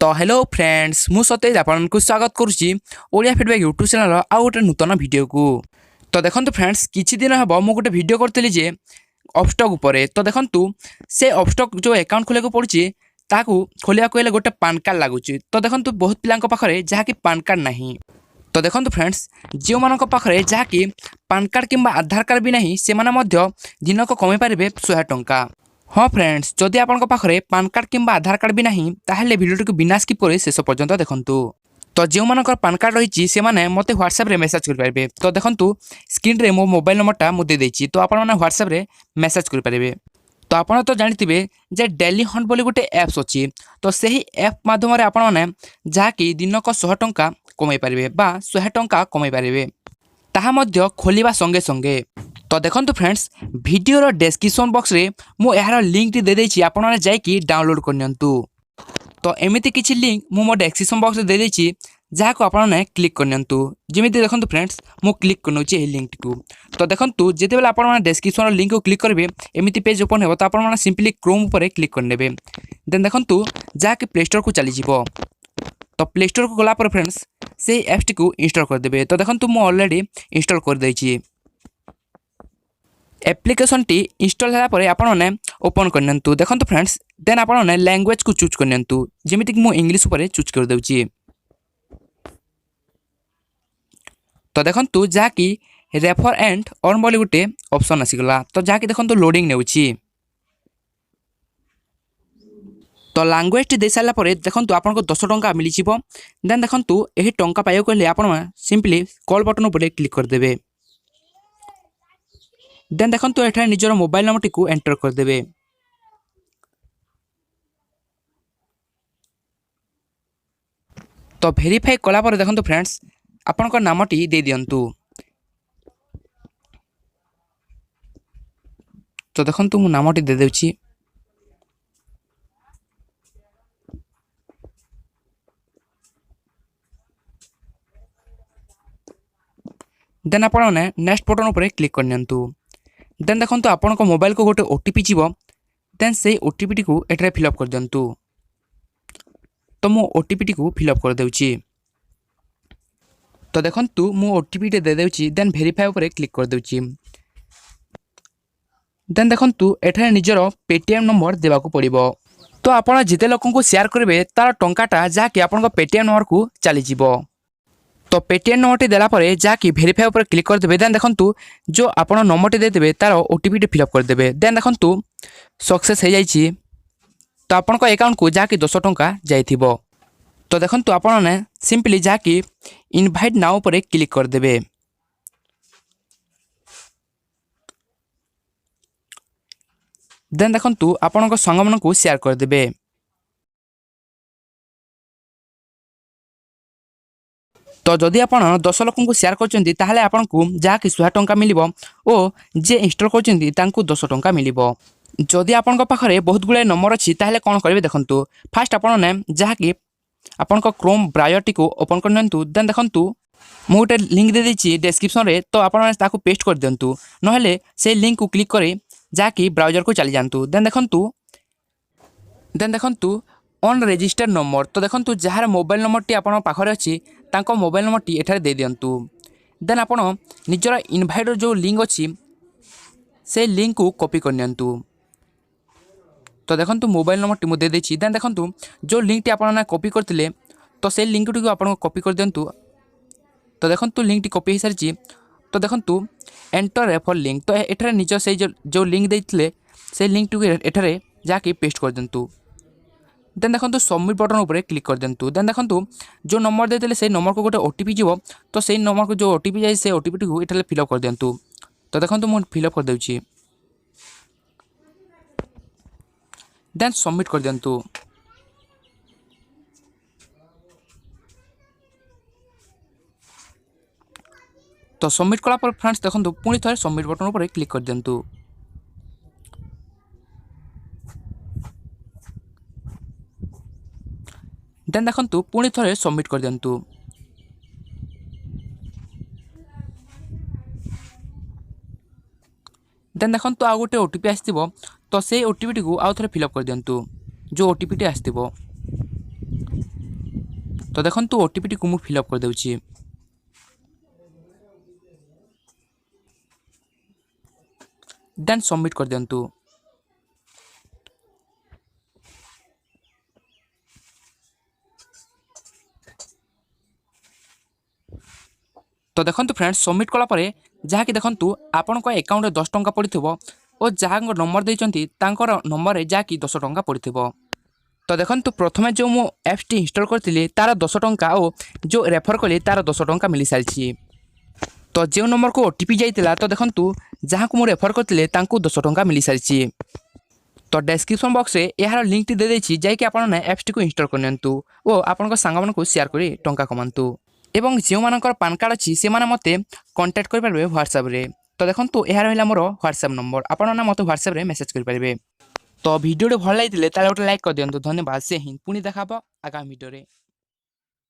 तो hello friends मु सतेज आपको स्वागत करुच्ची ओडिया फीडबैक यूट्यूब चैनल आउ गोटे नूतन वीडियो को। तो देखो फ्रेंड्स किछि दिन हम मु गोटे वीडियो करतली जे अपस्टॉक उपरे। तो देखंतु से अपस्टॉक जो अकाउंट खोले को पड़ुची ताकू खोलिया को गोटे पान कार्ड लागुची। तो देखंतु बहुत पिलांक पाखरे जहाँकि पान कार्ड नहीं। तो देखंतु फ्रेंड्स जो मानक पाखरे जहाँकि पान कार्ड किंबा आधार कार्ड भी नहीं से माने मध्य दिनक कमे पारिबे 100 टंका। हाँ फ्रेंड्स जदि आपन पाखरे पान कार्ड किंबा आधार कार्ड भी नहीं ताहले वीडियो को बिना स्किप करे शेष पर्यंत देखंतु। तो जो मानकर पान कार्ड रही से माने मते व्हाट्सएप रे मेसेज कर पारिबे। तो देखंतु स्क्रीन रे मो मोबाइल नंबरटा मु दे देछि। तो आपन माने व्हाट्सएप रे मेसेज कर पारिबे। तो आपन तो जानिथिबे जे डेली हंट बोली गोटे एप्स अछि। तो सही ऐप माध्यम रे आपन माने जाकी दिनक 100 टंका कमाई पारिबे बा 100 टंका कमाई पारिबे ताहा मध्य खोलिबा संगे संगे। तो देखंतु फ्रेंड्स वीडियो रो डिस्क्रिप्शन बॉक्स रे मु एहार लिंक टी दे देछि आपन माने जाई कि डाउनलोड करनियंतु। तो एमिति किछि लिंक मु मो डिस्क्रिप्शन बॉक्स रे दे देछि जहा को आपन माने क्लिक करनियंतु। जेमिति देखंतु फ्रेंड्स मु क्लिक करनोछि एही लिंक को। तो देखंतु जेते बेला आपन माने डिस्क्रिप्शन रो लिंक को क्लिक करबे एमिति पेज ओपन हेबो। तो आपन माने सिंपली क्रोम ऊपर क्लिक करनेबे। देन देखंतु जहा कि प्ले स्टोर को चली जिवो। तो प्ले स्टोर को गला पर फ्रेंड्स से ऐप्स टी को इंस्टॉल कर देबे। तो देखंतु मु ऑलरेडी इंस्टॉल कर दैछि। एप्लिकेशन टी इंस्टॉल होला परे आपण माने ओपन करनंतु। देखंतु फ्रेंड्स देन आपण माने लैंग्वेज को चूज करनंतु। जेमिति कि मु इंग्लिश ऊपर चूज कर देउची। तो देखंतु जाकी रेफर एंड अर्न बोली गुटे ऑप्शन आसीगला। तो जाकी देखंतु लोडिंग नेउची। तो लैंग्वेज टी दे साला परे देखंतु आपन को 10 टंका मिली छिबो। देन देखंतु एही टंका पाइयो कहले आपण माने सिंपली कॉल बटन ऊपर क्लिक कर देबे। देन देखंतु एठा निजर मोबाइल नंबर टी को एंटर कर देबे। तो वेरीफाई कला पर देखंतु फ्रेंड्स आपन को नाम टी दे दियंतु। तो देखंतु मु नाम टी दे देउची। देन आपन माने नेक्स्ट बटन ऊपर क्लिक करनियंतु। देन देखंतु आपन को मोबाइल को गोटे ओटीपी जीवो। देन से ओटीपी टी को एठरे फिल अप कर दियंतु। तो मु ओटीपी टी को फिल अप कर देउची। तो देखंतु मु ओटीपी टी दे देउची। देन वेरीफाई ऊपर क्लिक कर देउची। देन देखंतु एठरे निजर पेटीएम नंबर देबा को पड़िबो। तो आपन जिते लोकन को शेयर करबे तार टंकाटा जा कि आपन को पेटीएम नंबर को चली जीवो। तो पेटीएम नंबर टी देला परे जाकि वेरीफाई ऊपर क्लिक कर देबे। देन देखंतु जो आपण नंबर टी दे देबे तार ओटीपी टी फिल अप कर देबे। देन देखंतु सक्सेस हे जाईची। तो आपण को अकाउंट को जाकि 10 टंका जाईथिबो। तो देखंतु आपण ने सिंपली जाकि इनवाइट नाउ ऊपर क्लिक कर देबे। देन देखंतु आपण को संग मन को शेयर कर देबे। तो जदि आपण 10 लोकन को शेयर करचंती ताहले आपण को जाकि 100 टंका मिलिबो ओ जे इंस्टॉल करचंती तांको 10 टंका मिलिबो। जदि आपण को पाखरे बहुत गुळे नंबर अछि ताहले कोन करबे देखंतु। फर्स्ट आपण ने जाकि आपण को क्रोम ब्राउजर टी को ओपन करनंतु। देन देखंतु मु गोटे लिंक दे देछि डिस्क्रिप्शन रे। तो आपण माने ताको पेस्ट कर दियंतु। नहले से लिंक को क्लिक करे जाकि ब्राउजर को चली जानतु। देन देखंतु ऑन रजिस्टर नंबर। तो देखंतु जहार मोबाइल नंबर टी आपण पाखरे अछि तांको मोबाइल नंबर टी एठारे दे दियंतु। देन आपण निजर इनवाइट जो लिंक अछि से लिंक को कॉपी करनियंतु। तो देखंतु मोबाइल नंबर टी मु दे देछि। देन देखंतु जो लिंक टी आपण ना कॉपी करथिले तो से लिंक टी को आपण कॉपी कर दियंतु। तो देखंतु लिंक टी कॉपी हे सारछि। तो देखंतु एंटर रेफर लिंक। तो एठारे निजर से जो लिंक देथिले से लिंक टी एठारे जाके पेस्ट कर दियंतु। देन देखंतु सबमिट बटन ऊपर क्लिक कर दियंतु। देन देखंतु जो नंबर देथिले से नंबर को गोटे ओटीपी जीवो। तो से नंबर को जो ओटीपी जाय से ओटीपी को एठाले फिल अप कर दियंतु। तो देखंतु मु फिल अप कर देउची। देन सबमिट कर दियंतु। तो सबमिट कला पर फ्रेंड्स देखंतु पुनी थरे सबमिट बटन ऊपर क्लिक कर दियंतु। देन देखंतु पुनी थरे सबमिट कर दियंतु। देन देखंतु आ गोटे ओटीपी आस्तिबो। तो से ओटीपी टी को आउ थरे फिल अप कर दियंतु जो ओटीपी टी आस्तिबो। तो देखंतु ओटीपी टी को मु फिल अप कर देउची। देन सबमिट कर दियंतु। तो देखंतु फ्रेंड्स सबमिट कला परे जहा कि देखंतु आपन को अकाउंट रे 10 टंका पड़िथिबो और जहा नंबर देइचंती तांकर नंबर रे जहा कि 10 टंका पड़िथिबो। तो देखंतु प्रथमे जो मु एप्स टी इंस्टॉल करथिली तार 10 टंका और जो रेफर कली तार 10 टंका मिली सालछि। तो जो नंबर को ओटीपी जाइतिला तो देखंतु जहा को मु रेफर करथिले तांको 10 टंका मिली सालछि। तो डिस्क्रिप्शन बॉक्स रे यार लिंक टी दे देछि जाय कि आपन ने एप्स टी को इंस्टॉल करनियंतु और आपन को सांगा मन को शेयर करी टंका कमांतु। एवं जो मानकर पैन कार्ड अच्छी से मते कांटेक्ट कर पारे व्हाट्सएप रे। तो देखंतु यार रहिला मोर व्हाट्सएप नंबर आपन ना मते व्हाट्सएप रे मेसेज कर पारे। तो वीडियो भल लागिले ताले गोटे लाइक कर दियंतु। धन्यवाद। से हिंद पुणी देखाबो आगामी वीडियो रे।